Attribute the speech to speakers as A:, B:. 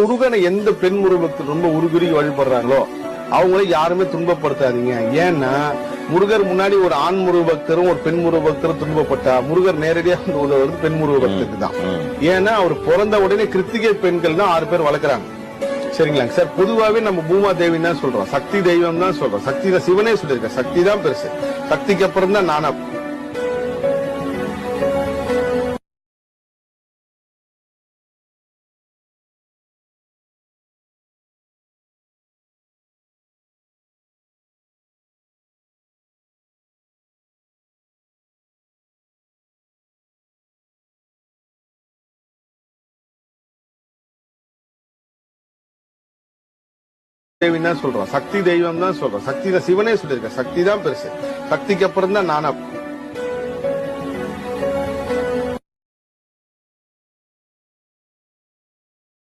A: முருகனை எந்த பெண் முருகத்தில் ரொம்ப உருகுறி வழிபடுறாங்களோ அவங்கள யாருமே துன்பப்படுத்தாதீங்க. ஏன்னா முருகர் முன்னாடி ஒரு ஆண் முருக பக்தரும் ஒரு பெண் முருக பக்தரும் துன்பப்பட்டா முருகர் நேரடியாக உதவுறது பெண் முருக பக்தருக்கு தான். ஏன்னா அவர் பிறந்த உடனே கிருத்திகை பெண்கள் தான் 6 பேர் வளர்க்குறாங்க. சரிங்களாங்க சார். பொதுவாவே நம்ம பூமா தேவின்னு தான் சொல்றோம், சக்தி தெய்வம் தான் சொல்றோம். சக்தி தான் சிவனே சொல்லியிருக்க, சக்தி தான் பெருசு, சக்திக்கு அப்புறம் தான் நானா. தேவின்னு தான் சொல்றோம், சக்தி தெய்வம் தான் சொல்றோம். சக்தி தான் சிவனே சொல்லியிருக்க, சக்தி தான் பெருசு, சக்திக்கு அப்புறம் தான் நானா.